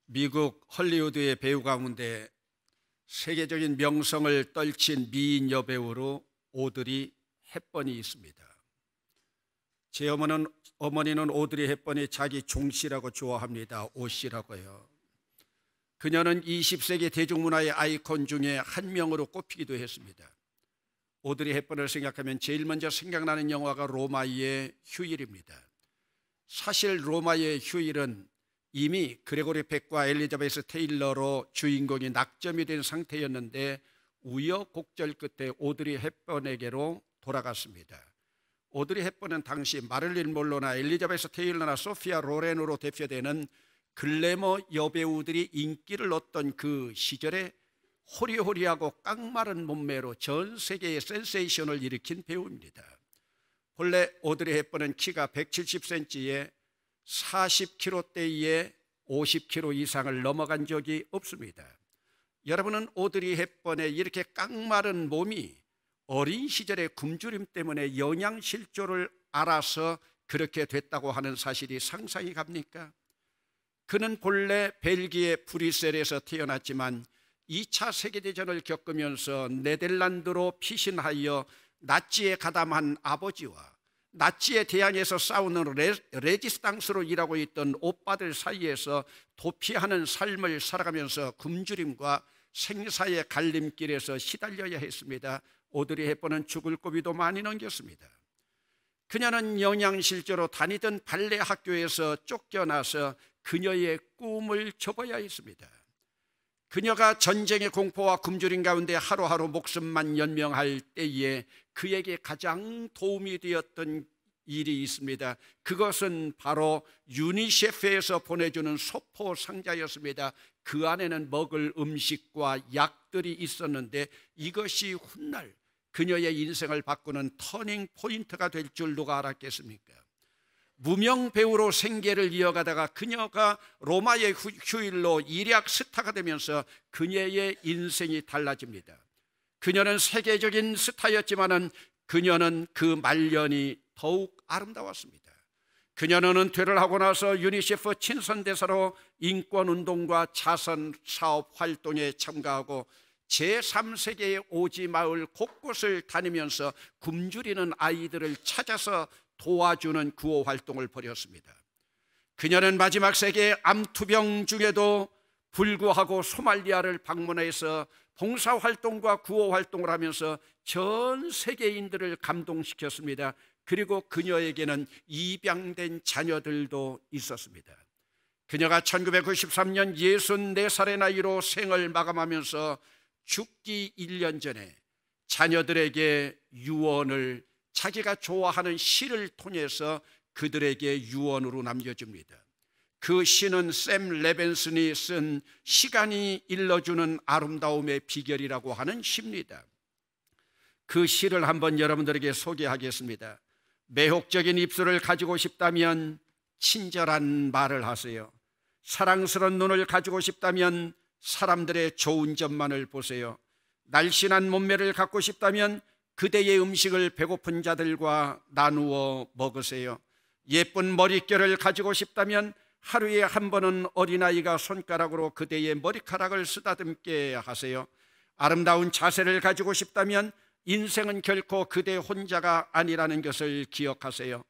미국 헐리우드의 배우 가운데 세계적인 명성을 떨친 미인 여배우로 오드리 헵번이 있습니다. 제 어머니는 오드리 헵번이 자기 종씨라고 좋아합니다. 오씨라고요. 그녀는 20세기 대중문화의 아이콘 중에 한 명으로 꼽히기도 했습니다. 오드리 헵번을 생각하면 제일 먼저 생각나는 영화가 로마의 휴일입니다. 사실 로마의 휴일은 이미 그레고리 팩과 엘리자베스 테일러로 주인공이 낙점이 된 상태였는데 우여곡절 끝에 오드리 헵번에게로 돌아갔습니다. 오드리 헵번은 당시 마릴린 monroe나 엘리자베스 테일러나 소피아 로렌으로 대표되는 글래머 여배우들이 인기를 얻던 그 시절에 호리호리하고 깡마른 몸매로 전 세계의 센세이션을 일으킨 배우입니다. 본래 오드리 헵번은 키가 170cm에 40kg대에 50kg 이상을 넘어간 적이 없습니다. 여러분은 오드리 헵번의 이렇게 깡마른 몸이 어린 시절의 굶주림 때문에 영양실조를 알아서 그렇게 됐다고 하는 사실이 상상이 갑니까? 그는 본래 벨기에 브뤼셀에서 태어났지만 2차 세계대전을 겪으면서 네덜란드로 피신하여 나치에 가담한 아버지와 나치에 대항해서 싸우는 레지스탕스로 일하고 있던 오빠들 사이에서 도피하는 삶을 살아가면서 굶주림과 생사의 갈림길에서 시달려야 했습니다. 오드리 헵번은 죽을 고비도 많이 넘겼습니다. 그녀는 영양실조로 다니던 발레 학교에서 쫓겨나서 그녀의 꿈을 접어야 했습니다. 그녀가 전쟁의 공포와 굶주림 가운데 하루하루 목숨만 연명할 때에 그에게 가장 도움이 되었던 일이 있습니다. 그것은 바로 유니세프에서 보내주는 소포 상자였습니다. 그 안에는 먹을 음식과 약들이 있었는데 이것이 훗날 그녀의 인생을 바꾸는 터닝 포인트가 될 줄 누가 알았겠습니까? 무명 배우로 생계를 이어가다가 그녀가 로마의 휴일로 일약 스타가 되면서 그녀의 인생이 달라집니다. 그녀는 세계적인 스타였지만은 그녀는 그 말년이 더욱 아름다웠습니다. 그녀는 은퇴를 하고 나서 유니세프 친선대사로 인권운동과 자선사업 활동에 참가하고 제3세계의 오지 마을 곳곳을 다니면서 굶주리는 아이들을 찾아서 도와주는 구호 활동을 벌였습니다. 그녀는 마지막 세계의 암투병 중에도 불구하고 소말리아를 방문해서 봉사활동과 구호활동을 하면서 전 세계인들을 감동시켰습니다. 그리고 그녀에게는 입양된 자녀들도 있었습니다. 그녀가 1993년 64살의 나이로 생을 마감하면서 죽기 1년 전에 자녀들에게 유언을 자기가 좋아하는 시를 통해서 그들에게 유언으로 남겨줍니다. 그 시는 샘 레벤슨이 쓴 시간이 일러주는 아름다움의 비결이라고 하는 시입니다. 그 시를 한번 여러분들에게 소개하겠습니다. 매혹적인 입술을 가지고 싶다면 친절한 말을 하세요. 사랑스러운 눈을 가지고 싶다면 사람들의 좋은 점만을 보세요. 날씬한 몸매를 갖고 싶다면 그대의 음식을 배고픈 자들과 나누어 먹으세요. 예쁜 머릿결을 가지고 싶다면 하루에 한 번은 어린아이가 손가락으로 그대의 머리카락을 쓰다듬게 하세요. 아름다운 자세를 가지고 싶다면 인생은 결코 그대 혼자가 아니라는 것을 기억하세요.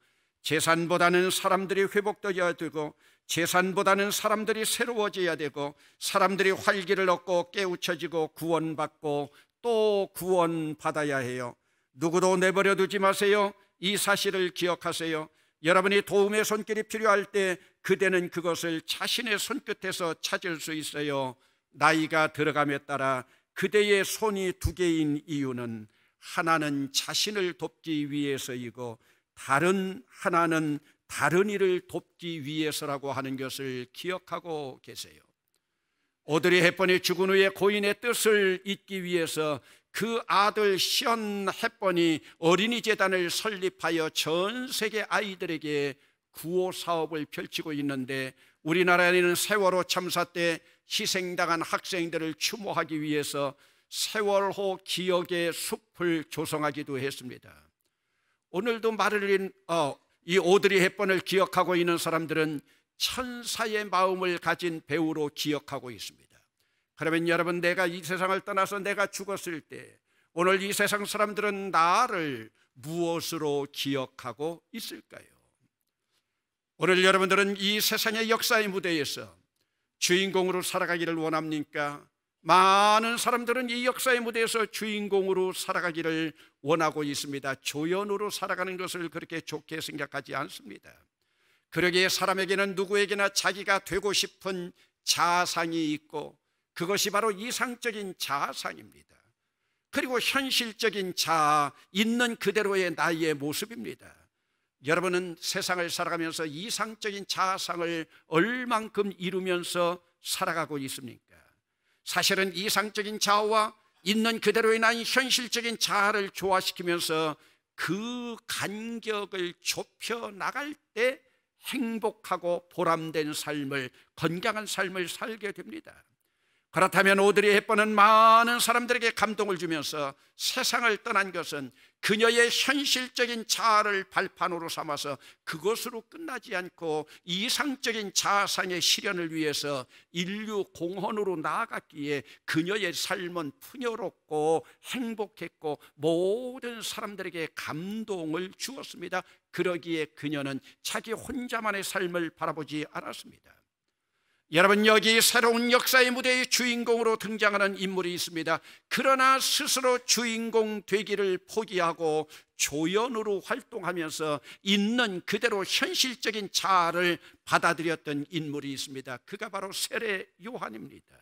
재산보다는 사람들이 회복되어야 되고 재산보다는 사람들이 새로워져야 되고 사람들이 활기를 얻고 깨우쳐지고 구원받고 또 구원받아야 해요. 누구도 내버려 두지 마세요. 이 사실을 기억하세요. 여러분이 도움의 손길이 필요할 때 그대는 그것을 자신의 손끝에서 찾을 수 있어요. 나이가 들어감에 따라 그대의 손이 두 개인 이유는 하나는 자신을 돕기 위해서이고 다른 하나는 다른 이를 돕기 위해서라고 하는 것을 기억하고 계세요. 오드리 헵번이 죽은 후에 고인의 뜻을 잇기 위해서 그 아들 션 헵번이 어린이 재단을 설립하여 전 세계 아이들에게 구호 사업을 펼치고 있는데 우리나라에는 세월호 참사 때 희생당한 학생들을 추모하기 위해서 세월호 기억의 숲을 조성하기도 했습니다. 오늘도 이 오드리 헵번을 기억하고 있는 사람들은 천사의 마음을 가진 배우로 기억하고 있습니다. 그러면 여러분, 내가 이 세상을 떠나서 내가 죽었을 때 오늘 이 세상 사람들은 나를 무엇으로 기억하고 있을까요? 오늘 여러분들은 이 세상의 역사의 무대에서 주인공으로 살아가기를 원합니까? 많은 사람들은 이 역사의 무대에서 주인공으로 살아가기를 원하고 있습니다. 조연으로 살아가는 것을 그렇게 좋게 생각하지 않습니다. 그러기에 사람에게는 누구에게나 자기가 되고 싶은 자상이 있고, 그것이 바로 이상적인 자상입니다. 그리고 현실적인 자아, 있는 그대로의 나의 모습입니다. 여러분은 세상을 살아가면서 이상적인 자아상을 얼만큼 이루면서 살아가고 있습니까? 사실은 이상적인 자아와 있는 그대로의 나의 현실적인 자아를 조화시키면서 그 간격을 좁혀 나갈 때 행복하고 보람된 삶을, 건강한 삶을 살게 됩니다. 그렇다면 오드리 헵번은 많은 사람들에게 감동을 주면서 세상을 떠난 것은 그녀의 현실적인 자아를 발판으로 삼아서 그것으로 끝나지 않고 이상적인 자아상의 실현을 위해서 인류 공헌으로 나아갔기에 그녀의 삶은 풍요롭고 행복했고 모든 사람들에게 감동을 주었습니다. 그러기에 그녀는 자기 혼자만의 삶을 바라보지 않았습니다. 여러분, 여기 새로운 역사의 무대의 주인공으로 등장하는 인물이 있습니다. 그러나 스스로 주인공 되기를 포기하고 조연으로 활동하면서 있는 그대로 현실적인 자아를 받아들였던 인물이 있습니다. 그가 바로 세례 요한입니다.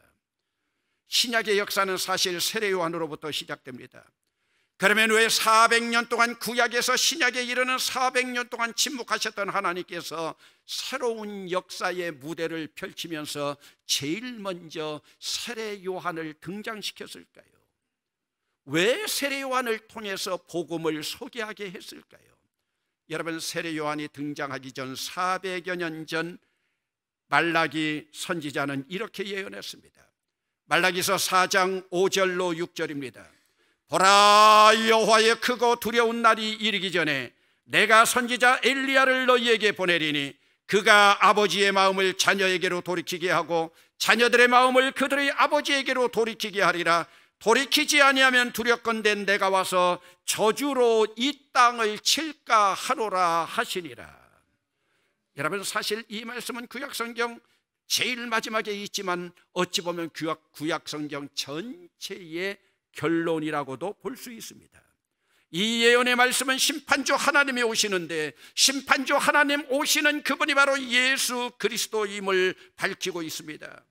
신약의 역사는 사실 세례 요한으로부터 시작됩니다. 그러면 왜 400년 동안 구약에서 신약에 이르는 400년 동안 침묵하셨던 하나님께서 새로운 역사의 무대를 펼치면서 제일 먼저 세례 요한을 등장시켰을까요? 왜 세례 요한을 통해서 복음을 소개하게 했을까요? 여러분, 세례 요한이 등장하기 전 400여 년 전 말라기 선지자는 이렇게 예언했습니다. 말라기서 4장 5절로 6절입니다. 보라, 여호와의 크고 두려운 날이 이르기 전에 내가 선지자 엘리야를 너희에게 보내리니 그가 아버지의 마음을 자녀에게로 돌이키게 하고 자녀들의 마음을 그들의 아버지에게로 돌이키게 하리라. 돌이키지 아니하면 두렵건대 내가 와서 저주로 이 땅을 칠까 하노라 하시니라. 여러분, 사실 이 말씀은 구약성경 제일 마지막에 있지만 어찌 보면 구약성경 전체의 결론이라고도 볼 수 있습니다. 이 예언의 말씀은 심판주 하나님이 오시는데, 심판주 하나님 오시는 그분이 바로 예수 그리스도임을 밝히고 있습니다.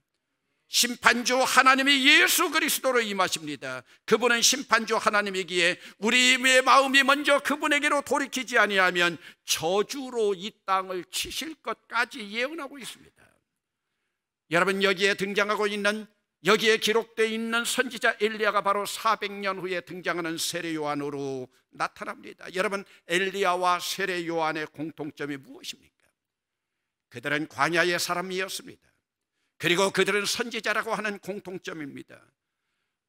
심판주 하나님이 예수 그리스도로 임하십니다. 그분은 심판주 하나님이기에 우리의 마음이 먼저 그분에게로 돌이키지 아니하면 저주로 이 땅을 치실 것까지 예언하고 있습니다. 여러분, 여기에 등장하고 있는, 여기에 기록되어 있는 선지자 엘리야가 바로 400년 후에 등장하는 세례 요한으로 나타납니다. 여러분, 엘리야와 세례 요한의 공통점이 무엇입니까? 그들은 광야의 사람이었습니다. 그리고 그들은 선지자라고 하는 공통점입니다.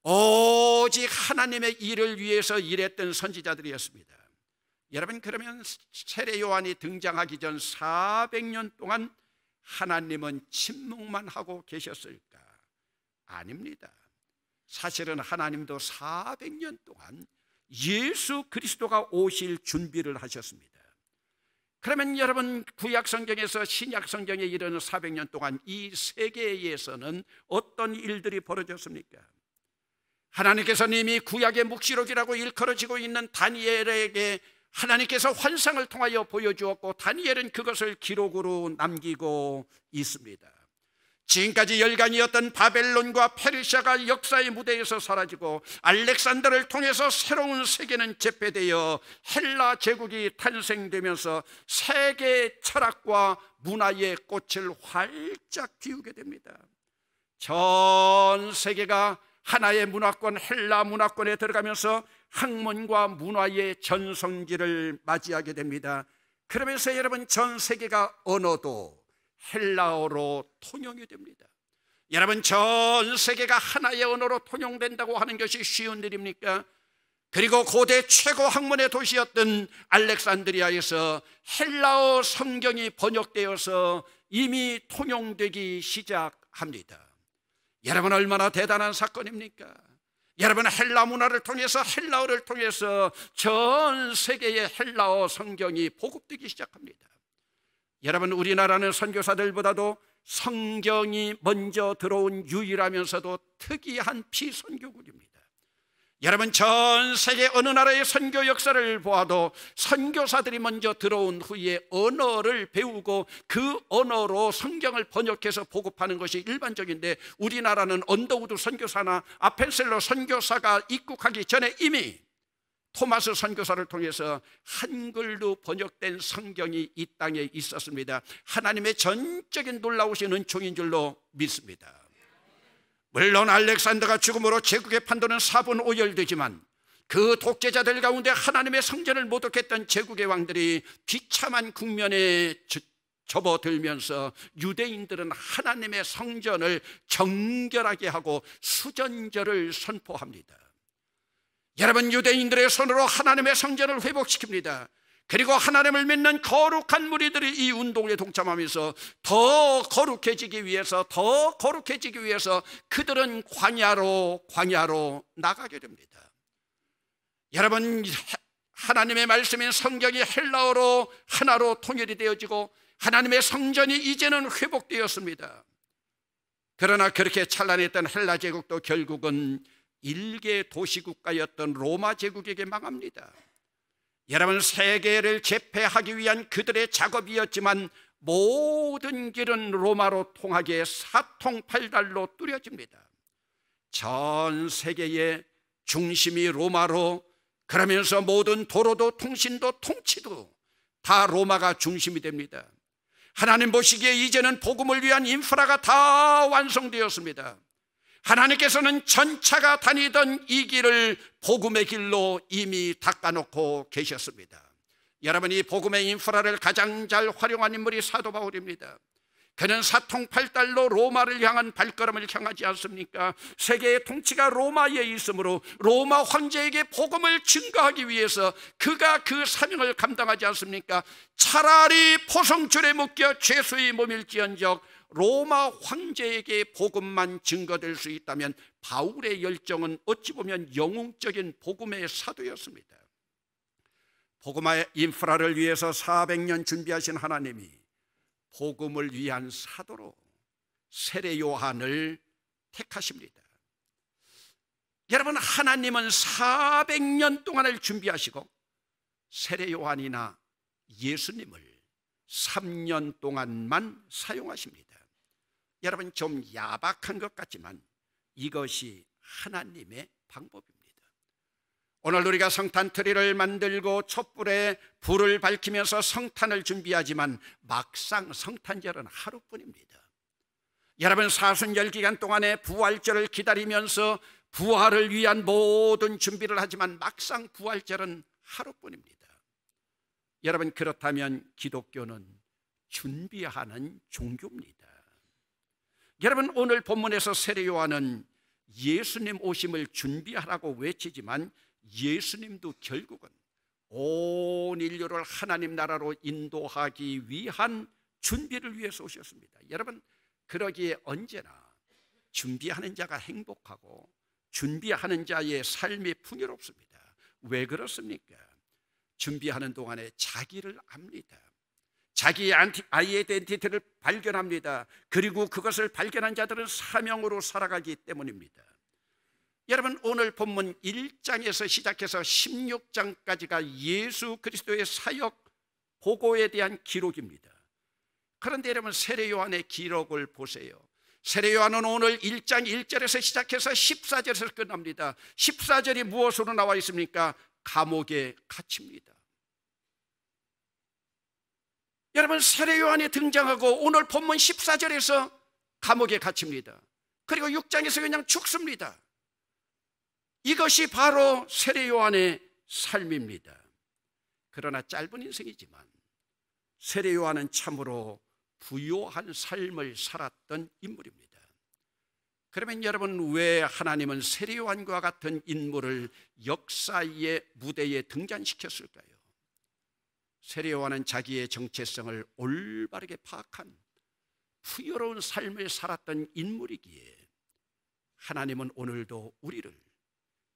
오직 하나님의 일을 위해서 일했던 선지자들이었습니다. 여러분, 그러면 세례 요한이 등장하기 전 400년 동안 하나님은 침묵만 하고 계셨을까? 아닙니다. 사실은 하나님도 400년 동안 예수 그리스도가 오실 준비를 하셨습니다. 그러면 여러분, 구약 성경에서 신약 성경에 이르는 400년 동안 이 세계에서는 어떤 일들이 벌어졌습니까? 하나님께서는 이미 구약의 묵시록이라고 일컬어지고 있는 다니엘에게 하나님께서 환상을 통하여 보여주었고, 다니엘은 그것을 기록으로 남기고 있습니다. 지금까지 열강이었던 바벨론과 페르시아가 역사의 무대에서 사라지고 알렉산더를 통해서 새로운 세계는 재패되어 헬라 제국이 탄생되면서 세계 철학과 문화의 꽃을 활짝 피우게 됩니다. 전 세계가 하나의 문화권, 헬라 문화권에 들어가면서 학문과 문화의 전성기를 맞이하게 됩니다. 그러면서 여러분, 전 세계가 언어도 헬라어로 통용이 됩니다. 여러분, 전 세계가 하나의 언어로 통용된다고 하는 것이 쉬운 일입니까? 그리고 고대 최고 학문의 도시였던 알렉산드리아에서 헬라어 성경이 번역되어서 이미 통용되기 시작합니다. 여러분, 얼마나 대단한 사건입니까? 여러분, 헬라 문화를 통해서, 헬라어를 통해서 전 세계의 헬라어 성경이 보급되기 시작합니다. 여러분, 우리나라는 선교사들보다도 성경이 먼저 들어온 유일하면서도 특이한 비선교국입니다. 여러분, 전 세계 어느 나라의 선교 역사를 보아도 선교사들이 먼저 들어온 후에 언어를 배우고 그 언어로 성경을 번역해서 보급하는 것이 일반적인데, 우리나라는 언더우드 선교사나 아펜셀러 선교사가 입국하기 전에 이미 토마스 선교사를 통해서 한글로 번역된 성경이 이 땅에 있었습니다. 하나님의 전적인 놀라우신 은총인 줄로 믿습니다. 물론 알렉산더가 죽음으로 제국의 판도는 사분오열되지만 그 독재자들 가운데 하나님의 성전을 모독했던 제국의 왕들이 비참한 국면에 접어들면서 유대인들은 하나님의 성전을 정결하게 하고 수전절을 선포합니다. 여러분, 유대인들의 손으로 하나님의 성전을 회복시킵니다. 그리고 하나님을 믿는 거룩한 무리들이 이 운동에 동참하면서 더 거룩해지기 위해서 그들은 광야로 나가게 됩니다. 여러분, 하나님의 말씀인 성경이 헬라어로 하나로 통일이 되어지고 하나님의 성전이 이제는 회복되었습니다. 그러나 그렇게 찬란했던 헬라 제국도 결국은 일개 도시국가였던 로마 제국에게 망합니다. 여러분, 세계를 제패하기 위한 그들의 작업이었지만 모든 길은 로마로 통하기에 사통팔달로 뚫어집니다. 전 세계의 중심이 로마로, 그러면서 모든 도로도 통신도 통치도 다 로마가 중심이 됩니다. 하나님 보시기에 이제는 복음을 위한 인프라가 다 완성되었습니다. 하나님께서는 전차가 다니던 이 길을 복음의 길로 이미 닦아놓고 계셨습니다. 여러분, 이 복음의 인프라를 가장 잘 활용한 인물이 사도 바울입니다. 그는 사통팔달로 로마를 향한 발걸음을 향하지 않습니까? 세계의 통치가 로마에 있으므로 로마 황제에게 복음을 증거하기 위해서 그가 그 사명을 감당하지 않습니까? 차라리 포성줄에 묶여 죄수의 몸일지언정 로마 황제에게 복음만 증거될 수 있다면 바울의 열정은 어찌 보면 영웅적인 복음의 사도였습니다. 복음의 인프라를 위해서 400년 준비하신 하나님이 복음을 위한 사도로 세례 요한을 택하십니다. 여러분, 하나님은 400년 동안을 준비하시고 세례 요한이나 예수님을 3년 동안만 사용하십니다. 여러분, 좀 야박한 것 같지만 이것이 하나님의 방법입니다. 오늘 우리가 성탄 트리를 만들고 촛불에 불을 밝히면서 성탄을 준비하지만 막상 성탄절은 하루뿐입니다. 여러분, 사순절 기간 동안에 부활절을 기다리면서 부활을 위한 모든 준비를 하지만 막상 부활절은 하루뿐입니다. 여러분, 그렇다면 기독교는 준비하는 종교입니다. 여러분, 오늘 본문에서 세례 요한은 예수님 오심을 준비하라고 외치지만 예수님도 결국은 온 인류를 하나님 나라로 인도하기 위한 준비를 위해서 오셨습니다. 여러분, 그러기에 언제나 준비하는 자가 행복하고 준비하는 자의 삶이 풍요롭습니다. 왜 그렇습니까? 준비하는 동안에 자기를 압니다. 자기의 아이덴티티를 발견합니다. 그리고 그것을 발견한 자들은 사명으로 살아가기 때문입니다. 여러분, 오늘 본문 1장에서 시작해서 16장까지가 예수 그리스도의 사역 보고에 대한 기록입니다. 그런데 여러분, 세례 요한의 기록을 보세요. 세례 요한은 오늘 1장 1절에서 시작해서 14절에서 끝납니다. 14절이 무엇으로 나와 있습니까? 감옥에 갇힙니다. 여러분, 세례 요한이 등장하고 오늘 본문 14절에서 감옥에 갇힙니다. 그리고 6장에서 그냥 죽습니다. 이것이 바로 세례 요한의 삶입니다. 그러나 짧은 인생이지만 세례 요한은 참으로 부요한 삶을 살았던 인물입니다. 그러면 여러분, 왜 하나님은 세례 요한과 같은 인물을 역사의 무대에 등장시켰을까요? 세례 요한은 자기의 정체성을 올바르게 파악한 풍요로운 삶을 살았던 인물이기에 하나님은 오늘도 우리를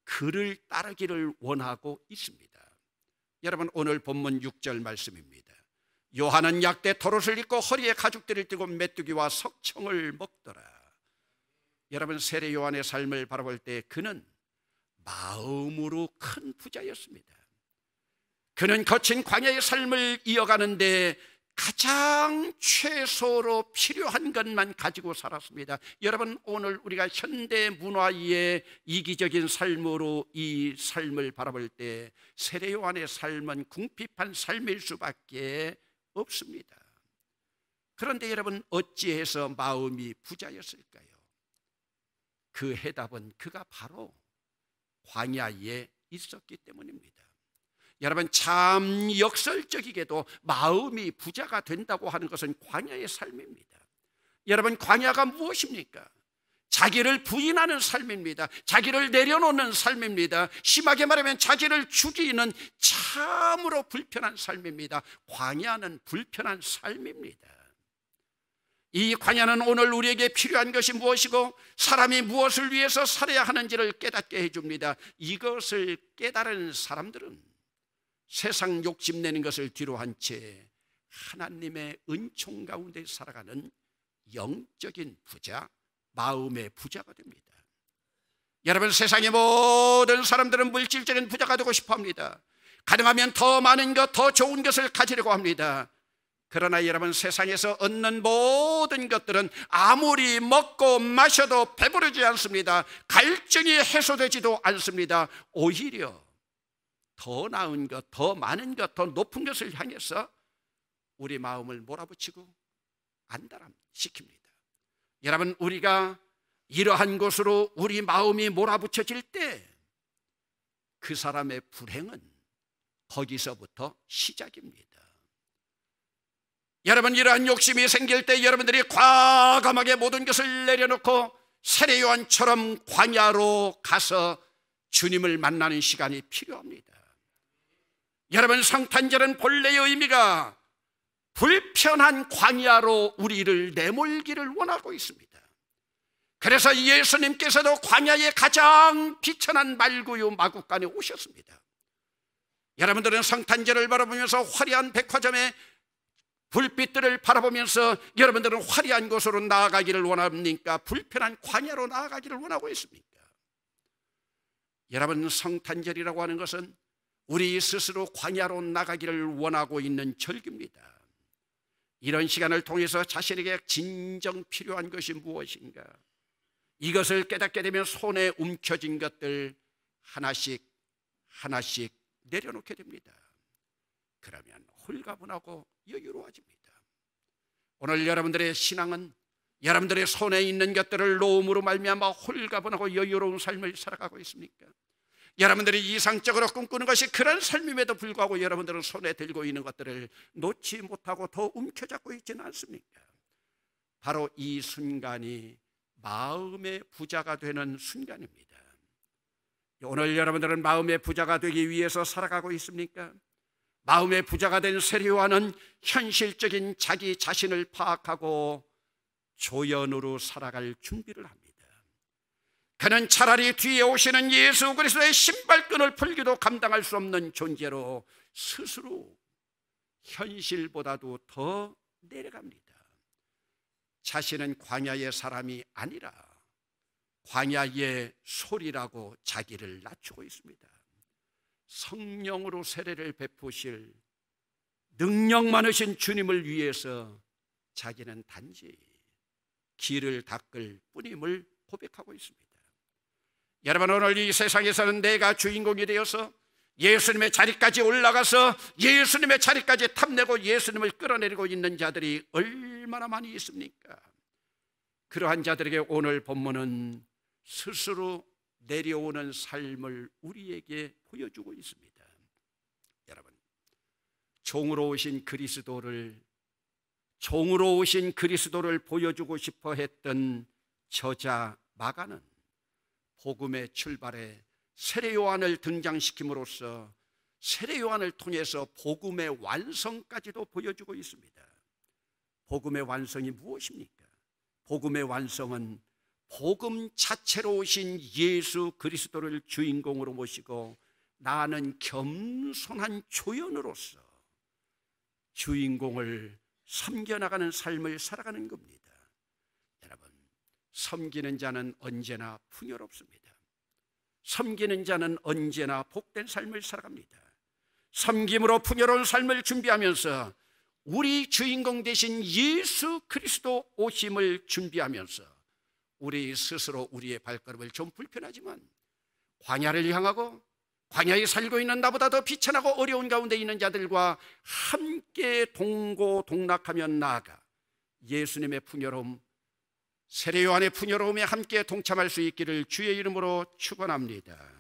그를 따르기를 원하고 있습니다. 여러분, 오늘 본문 6절 말씀입니다. 요한은 약대 털옷을 입고 허리에 가죽들을 띠고 메뚜기와 석청을 먹더라. 여러분, 세례 요한의 삶을 바라볼 때 그는 마음으로 큰 부자였습니다. 그는 거친 광야의 삶을 이어가는데 가장 최소로 필요한 것만 가지고 살았습니다. 여러분, 오늘 우리가 현대 문화의 이기적인 삶으로 이 삶을 바라볼 때 세례 요한의 삶은 궁핍한 삶일 수밖에 없습니다. 그런데 여러분, 어찌해서 마음이 부자였을까요? 그 해답은 그가 바로 광야에 있었기 때문입니다. 여러분, 참 역설적이게도 마음이 부자가 된다고 하는 것은 광야의 삶입니다. 여러분, 광야가 무엇입니까? 자기를 부인하는 삶입니다. 자기를 내려놓는 삶입니다. 심하게 말하면 자기를 죽이는 참으로 불편한 삶입니다. 광야는 불편한 삶입니다. 이 광야는 오늘 우리에게 필요한 것이 무엇이고 사람이 무엇을 위해서 살아야 하는지를 깨닫게 해줍니다. 이것을 깨달은 사람들은 세상 욕심내는 것을 뒤로 한 채 하나님의 은총 가운데 살아가는 영적인 부자, 마음의 부자가 됩니다. 여러분, 세상의 모든 사람들은 물질적인 부자가 되고 싶어 합니다. 가능하면 더 많은 것, 더 좋은 것을 가지려고 합니다. 그러나 여러분, 세상에서 얻는 모든 것들은 아무리 먹고 마셔도 배부르지 않습니다. 갈증이 해소되지도 않습니다. 오히려 더 나은 것, 더 많은 것, 더 높은 것을 향해서 우리 마음을 몰아붙이고 안달함시킵니다. 여러분, 우리가 이러한 곳으로 우리 마음이 몰아붙여질 때 그 사람의 불행은 거기서부터 시작입니다. 여러분, 이러한 욕심이 생길 때 여러분들이 과감하게 모든 것을 내려놓고 세례 요한처럼 광야로 가서 주님을 만나는 시간이 필요합니다. 여러분, 성탄절은 본래의 의미가 불편한 광야로 우리를 내몰기를 원하고 있습니다. 그래서 예수님께서도 광야의 가장 비천한 말구유 마국간에 오셨습니다. 여러분들은 성탄절을 바라보면서 화려한 백화점의 불빛들을 바라보면서 여러분들은 화려한 곳으로 나아가기를 원합니까? 불편한 광야로 나아가기를 원하고 있습니까? 여러분, 성탄절이라고 하는 것은 우리 스스로 광야로 나가기를 원하고 있는 절기입니다. 이런 시간을 통해서 자신에게 진정 필요한 것이 무엇인가, 이것을 깨닫게 되면 손에 움켜진 것들 하나씩 하나씩 내려놓게 됩니다. 그러면 홀가분하고 여유로워집니다. 오늘 여러분들의 신앙은 여러분들의 손에 있는 것들을 놓음으로 말미암아 홀가분하고 여유로운 삶을 살아가고 있습니까? 여러분들이 이상적으로 꿈꾸는 것이 그런 삶임에도 불구하고 여러분들은 손에 들고 있는 것들을 놓지 못하고 더 움켜잡고 있지는 않습니까? 바로 이 순간이 마음의 부자가 되는 순간입니다. 오늘 여러분들은 마음의 부자가 되기 위해서 살아가고 있습니까? 마음의 부자가 된 세례 요한은 현실적인 자기 자신을 파악하고 조연으로 살아갈 준비를 합니다. 그는 차라리 뒤에 오시는 예수 그리스도의 신발끈을 풀기도 감당할 수 없는 존재로 스스로 현실보다도 더 내려갑니다. 자신은 광야의 사람이 아니라 광야의 소리라고 자기를 낮추고 있습니다. 성령으로 세례를 베푸실 능력 많으신 주님을 위해서 자기는 단지 길을 닦을 뿐임을 고백하고 있습니다. 여러분, 오늘 이 세상에서는 내가 주인공이 되어서 예수님의 자리까지 올라가서 예수님의 자리까지 탐내고 예수님을 끌어내리고 있는 자들이 얼마나 많이 있습니까? 그러한 자들에게 오늘 본문은 스스로 내려오는 삶을 우리에게 보여주고 있습니다. 여러분, 종으로 오신 그리스도를 보여주고 싶어 했던 저자 마가는 복음의 출발에 세례 요한을 등장시킴으로써 세례 요한을 통해서 복음의 완성까지도 보여주고 있습니다. 복음의 완성이 무엇입니까? 복음의 완성은 복음 자체로 오신 예수 그리스도를 주인공으로 모시고 나는 겸손한 조연으로서 주인공을 섬겨나가는 삶을 살아가는 겁니다. 여러분, 섬기는 자는 언제나 풍요롭습니다. 섬기는 자는 언제나 복된 삶을 살아갑니다. 섬김으로 풍요로운 삶을 준비하면서 우리 주인공 되신 예수 그리스도 오심을 준비하면서 우리 스스로 우리의 발걸음을 좀 불편하지만 광야를 향하고 광야에 살고 있는 나보다 더 비천하고 어려운 가운데 있는 자들과 함께 동고동락하며 나아가 예수님의 풍요로움, 세례 요한의 풍요로움에 함께 동참할 수 있기를 주의 이름으로 축원합니다.